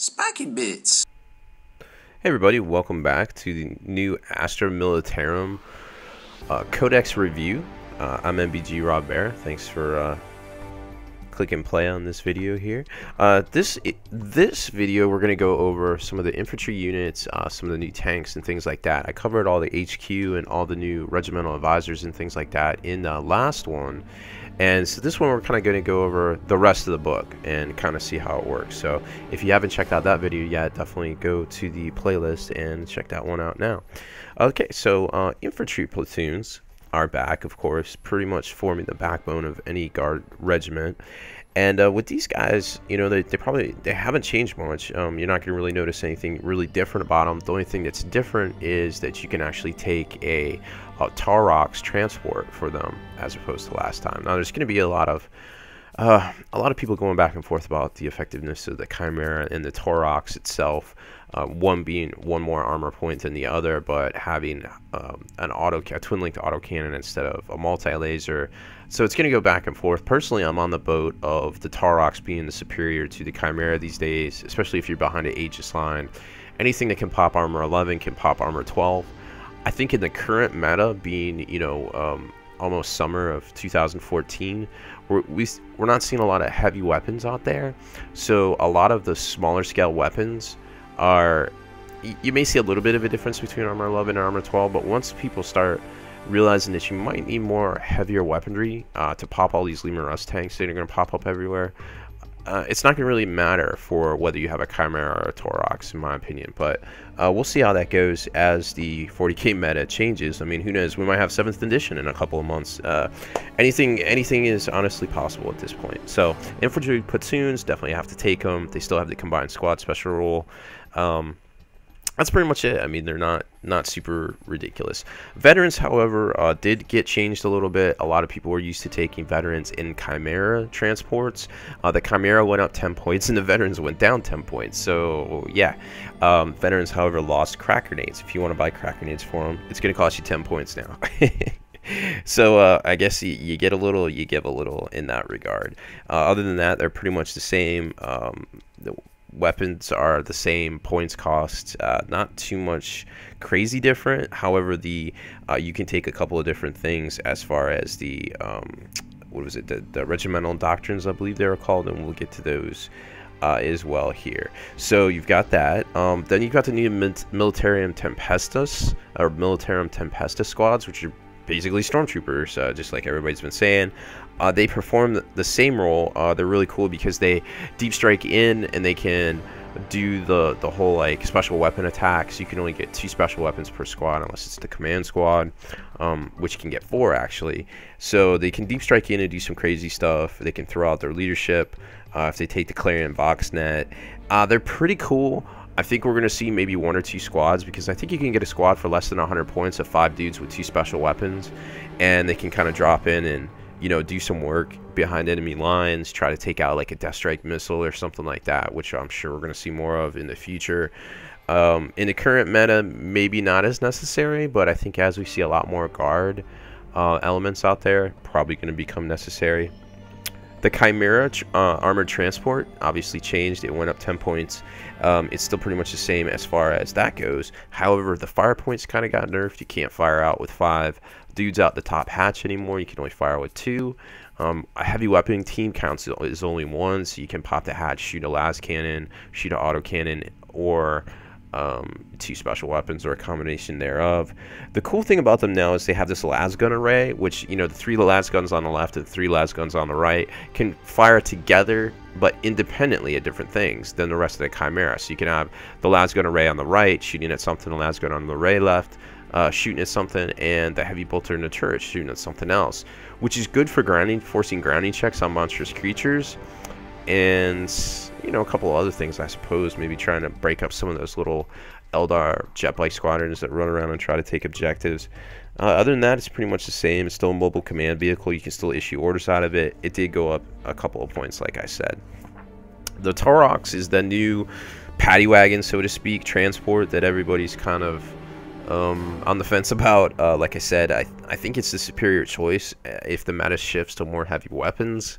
Spiky bits. Hey everybody, welcome back to the new Astra Militarum Codex review. I'm MBG Rob Bear. Thanks for clicking play on this video here. This video we're going to go over some of the infantry units, some of the new tanks and things like that. I covered all the HQ and all the new regimental advisors and things like that in the last one. And so this one we're kind of going to go over the rest of the book and kind of see how it works. So if you haven't checked out that video yet, definitely go to the playlist and check that one out now. Okay, so infantry platoons are back, of course, pretty much forming the backbone of any guard regiment. And with these guys, you know, they haven't changed much. You're not going to really notice anything really different about them. The only thing that's different is that you can actually take a Taurox transport for them as opposed to last time. Now, there's going to be a lot of people going back and forth about the effectiveness of the Chimera and the Taurox itself. One being one more armor point than the other, but having a twin-linked autocannon instead of a multi-laser. So it's going to go back and forth. Personally, I'm on the boat of the Taurox being the superior to the Chimera these days, especially if you're behind an Aegis line. Anything that can pop armor 11 can pop armor 12. I think in the current meta, being, you know, almost summer of 2014, we're not seeing a lot of heavy weapons out there. So a lot of the smaller scale weapons are, you may see a little bit of a difference between armor 11 and armor 12, but once people start realizing that you might need more heavier weaponry to pop all these Leman Russ tanks that are going to pop up everywhere, it's not going to really matter for whether you have a Chimera or a Taurox, in my opinion. But we'll see how that goes as the 40k meta changes. I mean, who knows? We might have 7th edition in a couple of months. Anything is honestly possible at this point. So infantry platoons, definitely have to take them. They still have the combined squad special rule. That's pretty much it. I mean, they're not super ridiculous. Veterans, however, did get changed a little bit. A lot of people were used to taking veterans in Chimera transports. The Chimera went up 10 points and the veterans went down 10 points. So yeah, veterans, however, lost crack grenades. If you want to buy crack grenades for them, it's going to cost you 10 points now. So I guess you get a little, you give a little in that regard. Other than that, they're pretty much the same. The weapons are the same, points cost, not too much crazy different. However, you can take a couple of different things as far as the what was it, the regimental doctrines, I believe they were called, and we'll get to those as well here. So you've got that. Then you've got the new Militarum Tempestus or Militarum Tempestus squads, which are basically stormtroopers, just like everybody's been saying. They perform the same role. They're really cool because they deep strike in and they can do the whole like special weapon attacks. You can only get 2 special weapons per squad unless it's the command squad, which can get 4 actually. So they can deep strike in and do some crazy stuff. They can throw out their leadership if they take the Clarion Vox net. They're pretty cool. I think we're going to see maybe 1 or 2 squads, because I think you can get a squad for less than 100 points of 5 dudes with 2 special weapons, and they can kind of drop in and, you know, do some work behind enemy lines, try to take out like a Death Strike missile or something like that, which I'm sure we're going to see more of in the future. In the current meta, maybe not as necessary, but I think as we see a lot more guard elements out there, probably going to become necessary. The Chimera armored transport obviously changed. It went up 10 points. It's still pretty much the same as far as that goes. However, the fire points kind of got nerfed. You can't fire out with 5 dudes out the top hatch anymore. You can only fire with 2. A heavy weapon team counts is only 1, so you can pop the hatch, shoot a las cannon, shoot an autocannon, or 2 special weapons or a combination thereof. The cool thing about them now is they have this las gun array, which, you know, the 3 las guns on the left and the 3 las guns on the right can fire together but independently at different things than the rest of the Chimera. So you can have the las gun array on the right shooting at something, the las gun on the array left shooting at something, and the heavy bolter in the turret shooting at something else, which is good for grounding, forcing grounding checks on monstrous creatures. And, you know, a couple of other things, I suppose, maybe trying to break up some of those little Eldar jet-bike squadrons that run around and try to take objectives. Other than that, it's pretty much the same. It's still a mobile command vehicle. You can still issue orders out of it. It did go up a couple of points, like I said. The Taurox is the new paddy wagon, so to speak, transport that everybody's kind of on the fence about. Like I said, I think it's the superior choice if the meta shifts to more heavy weapons.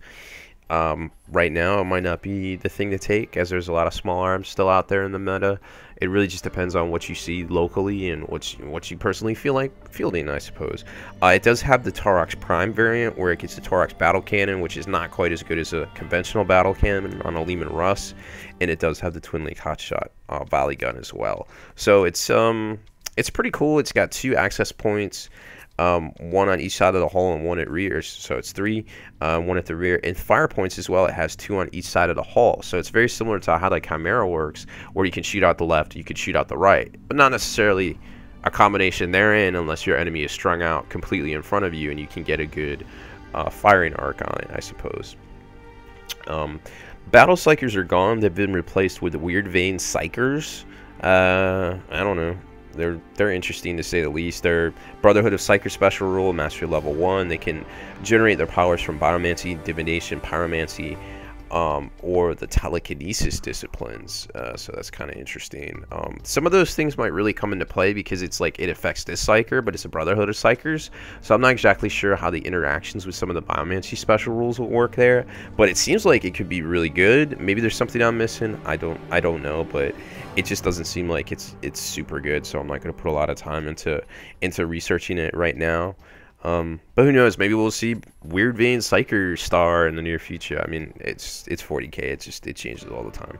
Right now, it might not be the thing to take, as there's a lot of small arms still out there in the meta. It really just depends on what you see locally and what you personally feel like fielding, I suppose. It does have the Taurox Prime variant, where it gets the Taurox Battle Cannon, which is not quite as good as a conventional battle cannon on a Leman Russ, and it does have the Twin Link Hotshot volley gun as well. So it's pretty cool. It's got 2 access points. One on each side of the hull and 1 at rears, so it's 3, 1 at the rear, and fire points as well. It has 2 on each side of the hull, so it's very similar to how the Chimera works, where you can shoot out the left, you can shoot out the right, but not necessarily a combination therein unless your enemy is strung out completely in front of you and you can get a good firing arc on it, I suppose. Battle Psychers are gone. They've been replaced with Weird Vein Psychers. I don't know. They're interesting to say the least. They're Brotherhood of Psyker special rule, mastery level 1. They can generate their powers from biomancy, divination, pyromancy, or the telekinesis disciplines. So that's kind of interesting. Some of those things might really come into play because it's like it affects this Psyker, but it's a Brotherhood of Psychers. So I'm not exactly sure how the interactions with some of the biomancy special rules will work there, but it seems like it could be really good. Maybe there's something I'm missing. I don't know, but it just doesn't seem like it's super good, so I'm not going to put a lot of time into researching it right now. But who knows? Maybe we'll see Weird Vein Psyker Star in the near future. I mean, it's 40k. It changes all the time.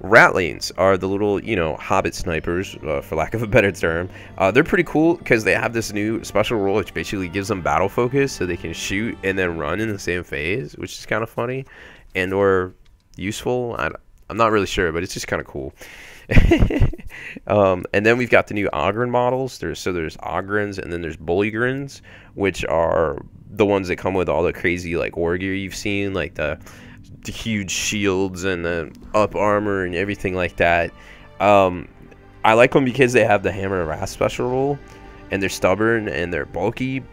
Ratlings are the little, Hobbit snipers, for lack of a better term. They're pretty cool because they have this new special rule which basically gives them battle focus, so they can shoot and then run in the same phase, which is kind of funny and or useful. I'm not really sure, but it's just kind of cool. And then we've got the new Auger models. There's Augrins and then there's Bullygrins, which are the ones that come with all the crazy like war gear you've seen, like the huge shields and the up armor and everything like that. I like them because they have the Hammer of Wrath special rule, and they're stubborn and they're bulky,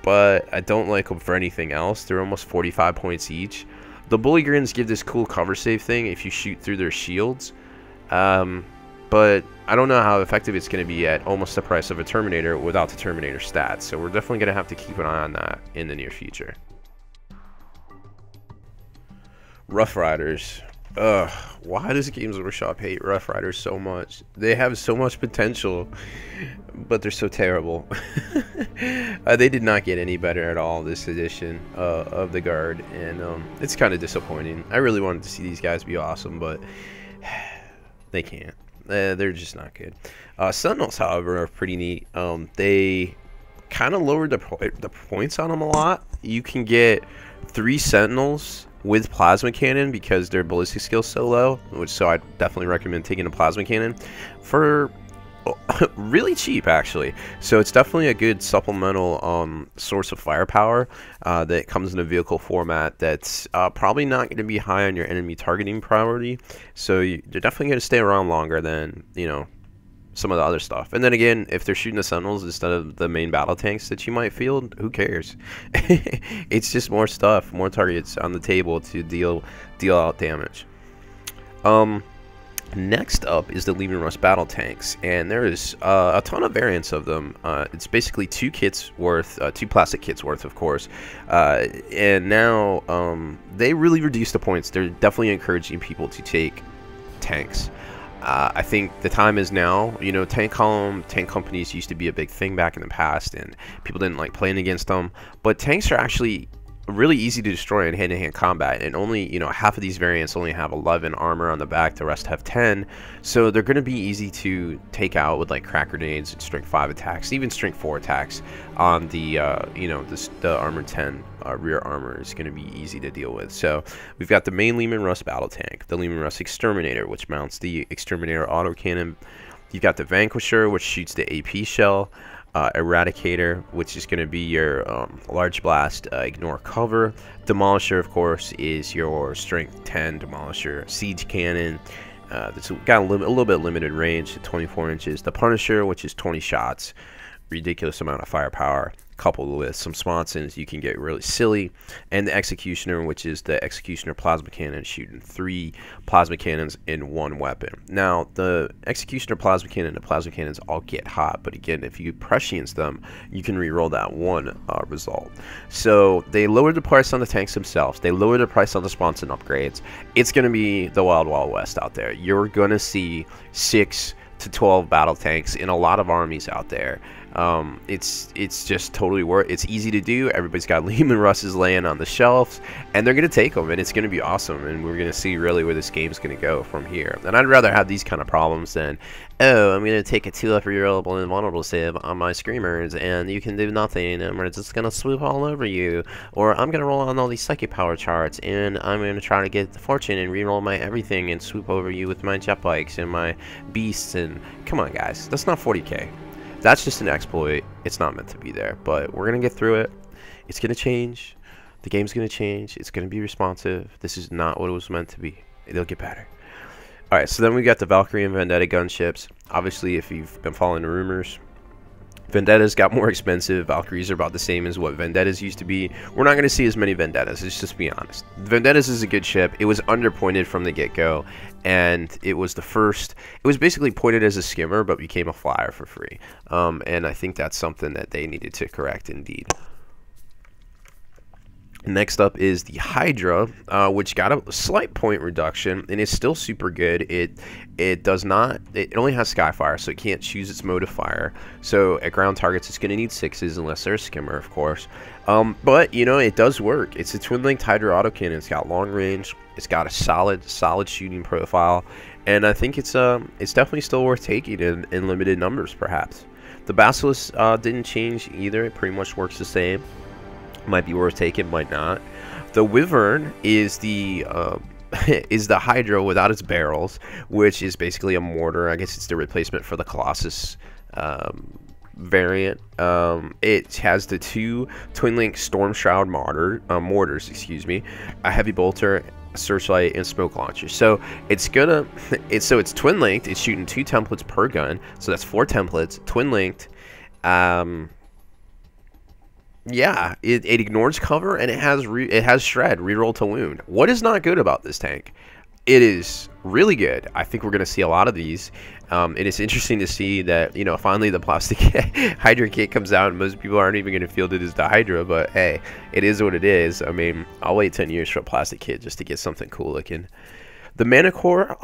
but I don't like them for anything else. They're almost 45 points each. The Bullygrins give this cool cover save thing if you shoot through their shields. But I don't know how effective it's going to be at almost the price of a Terminator without the Terminator stats. So we're definitely going to have to keep an eye on that in the near future. Roughriders. Ugh, why does Games Workshop hate Roughriders so much? They have so much potential, but they're so terrible. They did not get any better at all this edition of the Guard, and it's kind of disappointing. I really wanted to see these guys be awesome, but they can't. They're just not good. Sentinels, however, are pretty neat. They kind of lowered the points on them a lot. You can get 3 Sentinels with plasma cannon because their ballistic skill's so low, so I definitely recommend taking a plasma cannon for really cheap, actually. So it's definitely a good supplemental source of firepower that comes in a vehicle format that's probably not going to be high on your enemy targeting priority, so you're definitely going to stay around longer than some of the other stuff. And then again, if they're shooting the Sentinels instead of the main battle tanks that you might field, who cares? It's just more stuff, more targets on the table to deal out damage. Next up is the Leman Russ battle tanks, and there is a ton of variants of them. It's basically 2 kits worth, 2 plastic kits worth, of course. And now they really reduce the points. They're definitely encouraging people to take tanks. I think the time is now. Tank companies used to be a big thing back in the past, and people didn't like playing against them. But tanks are actually really easy to destroy in hand-to-hand combat, and only half of these variants only have 11 armor on the back, the rest have 10, so they're going to be easy to take out with like crack grenades and strength 5 attacks, even strength 4 attacks on the the armor 10 rear armor is going to be easy to deal with. So we've got the main Leman Russ battle tank, the Leman Russ Exterminator, which mounts the Exterminator autocannon. You've got the Vanquisher, which shoots the AP shell. Eradicator, which is going to be your large blast, ignore cover. Demolisher, of course, is your strength 10 demolisher siege cannon. That's got a little bit limited range, 24 inches. The Punisher, which is 20 shots, ridiculous amount of firepower. coupled with some sponsons, you can get really silly. And the Executioner, which is the Executioner plasma cannon, shooting 3 plasma cannons in 1 weapon. Now, the Executioner plasma cannon and the plasma cannons all get hot, but again, if you prescience them, you can reroll that 1 result. So they lowered the price on the tanks themselves. They lowered the price on the sponson upgrades. It's going to be the wild, wild west out there. You're going to see 6 to 12 battle tanks in a lot of armies out there. It's just totally worth. It's easy to do. Everybody's got Leman Russes laying on the shelves, and they're gonna take them, and it's gonna be awesome. And we're gonna see really where this game's gonna go from here. And I'd rather have these kind of problems than, oh, I'm gonna take a 2-year-old invulnerable civ on my screamers, and you can do nothing, and we're just gonna swoop all over you. Or I'm gonna roll on all these psychic power charts, and I'm gonna try to get the fortune and reroll my everything and swoop over you with my jet bikes and my beasts. And come on, guys, that's not 40k. That's just an exploit. It's not meant to be there, but we're going to get through it. It's going to change. The game's going to change. It's going to be responsive. This is not what it was meant to be. It'll get better. All right, so then we got the Valkyrie and Vendetta gunships. Obviously, if you've been following the rumors, Vendettas got more expensive. Valkyries are about the same as what Vendettas used to be. We're not going to see as many Vendettas. Let's just be honest. Vendettas is a good ship. It was underpointed from the get-go, and it was the first. It was basically pointed as a skimmer, but became a flyer for free. And I think that's something that they needed to correct, indeed. Next up is the Hydra, which got a slight point reduction and is still super good. It does not. It only has Skyfire, so it can't choose its mode of fire. So at ground targets, it's going to need 6s unless they're a skimmer, of course. But you know, it does work. It's a twin-linked Hydra autocannon. It's got long range. It's got a solid shooting profile, and I think it's definitely still worth taking in limited numbers, perhaps. The Basilisk didn't change either. It pretty much works the same. Might be worth taking, might not. The Wyvern is the is the Hydra without its barrels, which is basically a mortar. I guess it's the replacement for the Colossus variant. It has the 2 twin-link Storm Shroud mortars, excuse me, a heavy bolter, a searchlight, and smoke launcher. So it's twin-linked. It's shooting 2 templates per gun, so that's 4 templates, twin-linked. Yeah, it ignores cover, and it has shred, reroll to wound. What is not good about this tank? It is really good. I think we're going to see a lot of these. And it's interesting to see that, you know, finally the plastic Hydra kit comes out, and most people aren't even going to field it as the Hydra, but hey, it is what it is. I mean, I'll wait 10 years for a plastic kit just to get something cool looking. The Manticore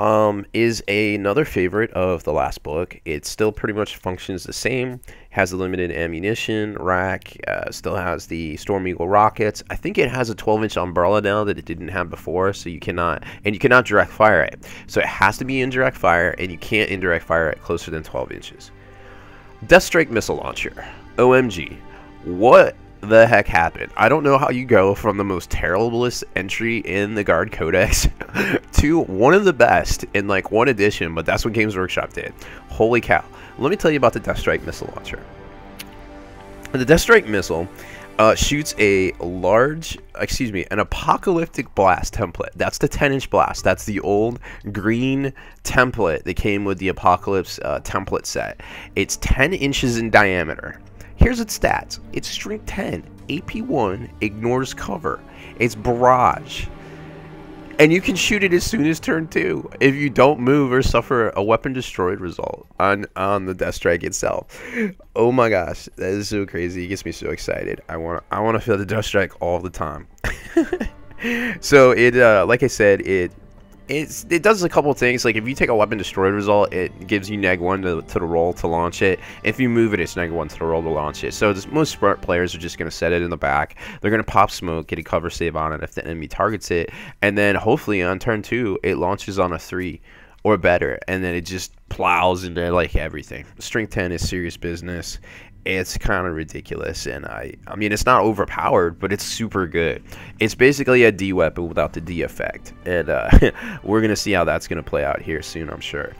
is another favorite of the last book. It still pretty much functions the same. Has a limited ammunition rack. Still has the Storm Eagle rockets. I think it has a 12-inch umbrella now that it didn't have before, so you cannot direct fire it. So it has to be indirect fire, and you can't indirect fire it closer than 12 inches. Deathstrike missile launcher. OMG. What the heck happened? I don't know how you go from the most terriblest entry in the Guard Codex to one of the best in like one edition, but that's what Games Workshop did. Holy cow. Let me tell you about the Deathstrike missile launcher. The Deathstrike missile shoots an apocalyptic blast template. That's the 10-inch blast. That's the old green template that came with the Apocalypse template set. It's 10 inches in diameter. Here's its stats. It's strength 10, AP 1, ignores cover. It's barrage. And you can shoot it as soon as turn 2 if you don't move or suffer a weapon destroyed result on the Deathstrike itself. Oh my gosh, that is so crazy. It gets me so excited. I want to feel the Deathstrike all the time. So it like I said, it does a couple of things. Like if you take a weapon destroyed result, it gives you -1 to the roll to launch it. If you move it, it's -1 to the roll to launch it. So most smart players are just going to set it in the back. They're going to pop smoke, get a cover save on it if the enemy targets it, and then hopefully on turn 2 it launches on a 3 or better, and then it just plows into like everything. Strength 10 is serious business. It's kind of ridiculous, and I mean, it's not overpowered, but it's super good. It's basically a D weapon without the D effect, and we're going to see how that's going to play out here soon, I'm sure.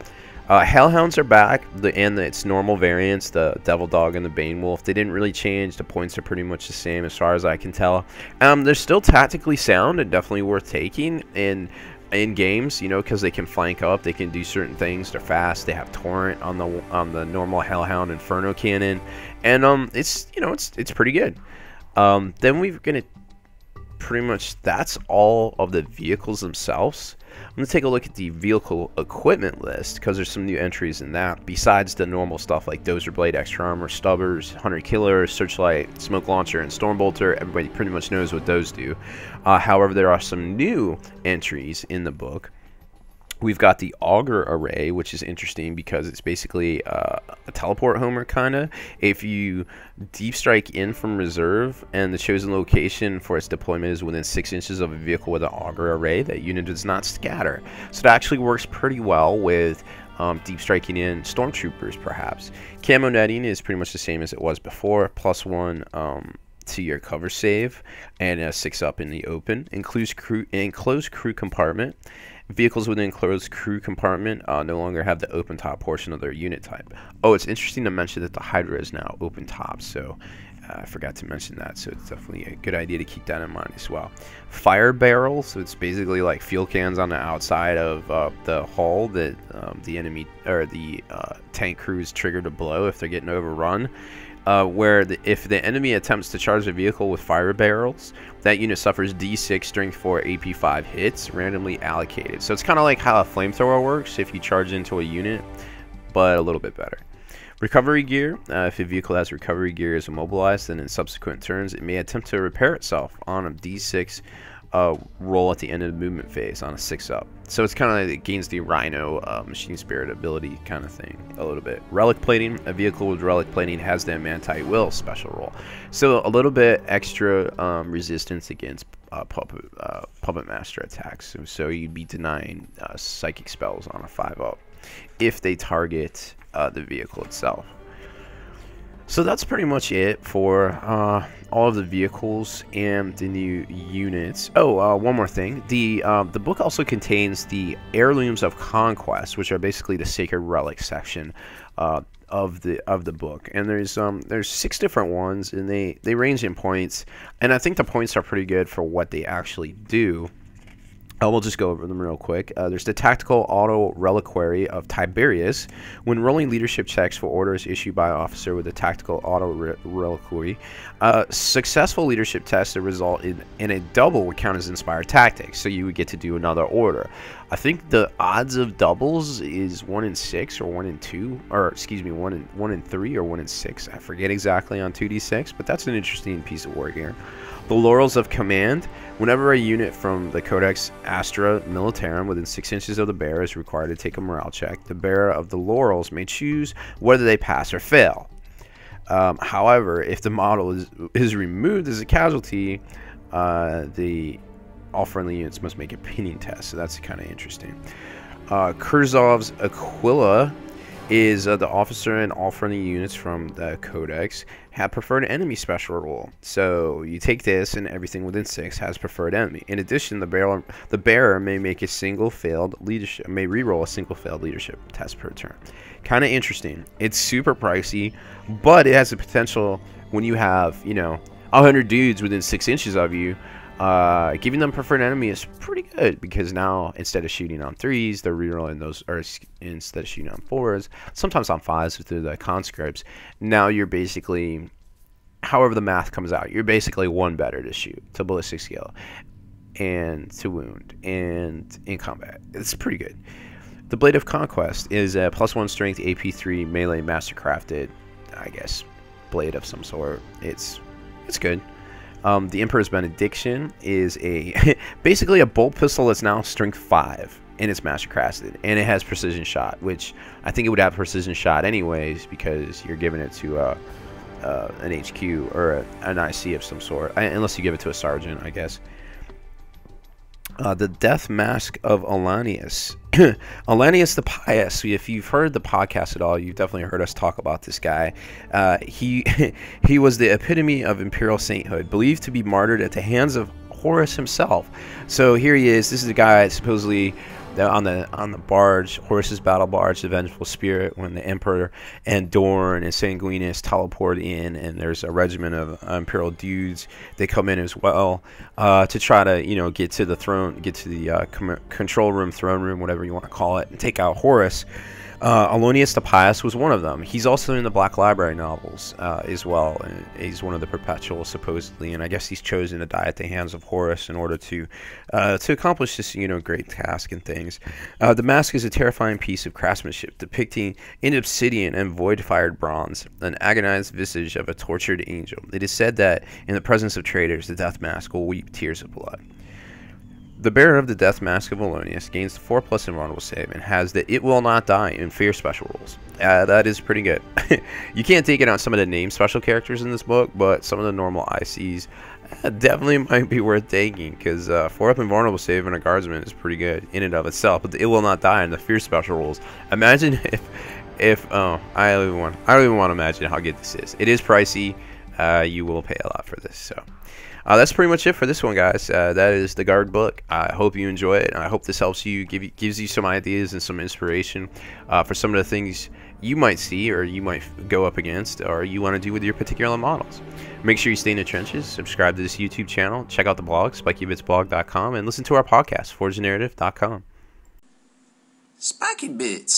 Hellhounds are back, and its normal variants, the Devil Dog and the Bane Wolf. They didn't really change. The points are pretty much the same as far as I can tell. They're still tactically sound and definitely worth taking, and in games, you know, because they can flank up, they can do certain things. They're fast. They have torrent on the normal Hellhound Inferno cannon, and it's, you know, it's pretty good. Then we're gonna pretty much, that's all of the vehicles themselves. I'm gonna take a look at the vehicle equipment list because there's some new entries in that besides the normal stuff like Dozer Blade, Extra Armor, Stubbers, Hunter Killer, Searchlight, Smoke Launcher, and Stormbolter. Everybody pretty much knows what those do. However, there are some new entries in the book. We've got the Auger Array, which is interesting because it's basically a teleport homer, kind of. If you deep strike in from reserve and the chosen location for its deployment is within 6 inches of a vehicle with an Auger Array, that unit does not scatter. So it actually works pretty well with deep striking in stormtroopers, perhaps. Camo netting is pretty much the same as it was before, +1 to your cover save, and a 6-up in the open. Enclosed crew compartment. Vehicles within enclosed crew compartment no longer have the open top portion of their unit type. Oh, it's interesting to mention that the Hydra is now open top, so I forgot to mention that, so it's definitely a good idea to keep that in mind as well. Fire barrels, so it's basically like fuel cans on the outside of the hull that the enemy or the tank crew is triggered to blow if they're getting overrun. If the enemy attempts to charge the vehicle with fire barrels, that unit suffers D6 strength 4 AP 5 hits randomly allocated. So it's kind of like how a flamethrower works if you charge into a unit, but a little bit better. Recovery gear. If a vehicle has recovery gear is immobilized, then in subsequent turns it may attempt to repair itself on a D6 roll at the end of the movement phase on a 6-up. So it's kind of like it gains the Rhino machine spirit ability kind of thing a little bit. Relic plating. A vehicle with relic plating has the anti-will special roll. So a little bit extra resistance against puppet master attacks. So you'd be denying psychic spells on a 5-up if they target the vehicle itself. So that's pretty much it for all of the vehicles and the new units. Oh, one more thing. The book also contains the Heirlooms of Conquest, which are basically the sacred relic section of the book. And there's 6 different ones, and they range in points. And I think the points are pretty good for what they actually do. We'll just go over them real quick. There's the Tactical Auto Reliquary of Tiberius. When rolling leadership checks for orders issued by an officer with a Tactical Auto Reliquary, successful leadership tests that result in a double would count as Inspired Tactics, so you would get to do another order. I think the odds of doubles is 1 in 6 or 1 in 2, or excuse me, 1 in 3 or 1 in 6. I forget exactly on 2d6, but that's an interesting piece of work here. The Laurels of Command. Whenever a unit from the Codex Astra Militarum within 6 inches of the bearer is required to take a morale check, the bearer of the Laurels may choose whether they pass or fail. However, if the model is removed as a casualty, all friendly units must make a pinning test. So that's kind of interesting. Kurzov's Aquila is the officer and all friendly units from the Codex have preferred enemy special rule. So you take this, and everything within 6 has preferred enemy. In addition, the bearer may make a single failed leadership, may reroll a single failed leadership test per turn. Kind of interesting. It's super pricey, but it has the potential when you have, you know, 100 dudes within 6 inches of you. Giving them preferred enemy is pretty good because now instead of shooting on 3s, they're rerolling those, or instead of shooting on 4s, sometimes on 5s through the conscripts. Now you're basically, however the math comes out, you're basically 1 better to shoot, to ballistic skill, and to wound, and in combat. It's pretty good. The Blade of Conquest is a +1 strength AP3 melee mastercrafted, I guess, blade of some sort. It's good. The Emperor's Benediction is basically a bolt pistol that's now strength 5, and it's mastercrafted, and it has precision shot, which I think it would have precision shot anyways because you're giving it to an HQ or an IC of some sort, unless you give it to a sergeant, I guess. The Death Mask of Alanius. Alanius the Pious. If you've heard the podcast at all, you've definitely heard us talk about this guy. He was the epitome of imperial sainthood, believed to be martyred at the hands of Horus himself. So here he is. This is the guy supposedly on the barge, Horus's battle barge, the Vengeful Spirit, when the Emperor and Dorn and Sanguinus teleport in, and there's a regiment of Imperial dudes. They come in as well to try to, you know, get to the throne, get to the control room, throne room, whatever you want to call it, and take out Horus. Alonius the Pious was one of them. He's also in the Black Library novels as well. And he's one of the Perpetuals, supposedly, and I guess he's chosen to die at the hands of Horus in order to accomplish this, you know, great task and things. The mask is a terrifying piece of craftsmanship depicting in obsidian and void-fired bronze an agonized visage of a tortured angel. It is said that in the presence of traitors, the death mask will weep tears of blood. The bearer of the Death Mask of Alonius gains 4+ invulnerable save and has the It Will Not Die in Fear special rules. That is pretty good. You can't take it on some of the named special characters in this book, but some of the normal ICs definitely might be worth taking, because 4+ invulnerable save and a guardsman is pretty good in and of itself. But the It Will Not Die in the Fear special rules. Imagine if I don't even want to imagine how good this is. It is pricey. You will pay a lot for this. So. That's pretty much it for this one, guys. That is the Guard book. I hope you enjoy it, and I hope this helps you, gives you some ideas and some inspiration for some of the things you might see or you might go up against or you want to do with your particular models. Make sure you stay in the trenches, subscribe to this YouTube channel, check out the blog, spikybitsblog.com, and listen to our podcast, forgethenarrative.com. Spiky Bits.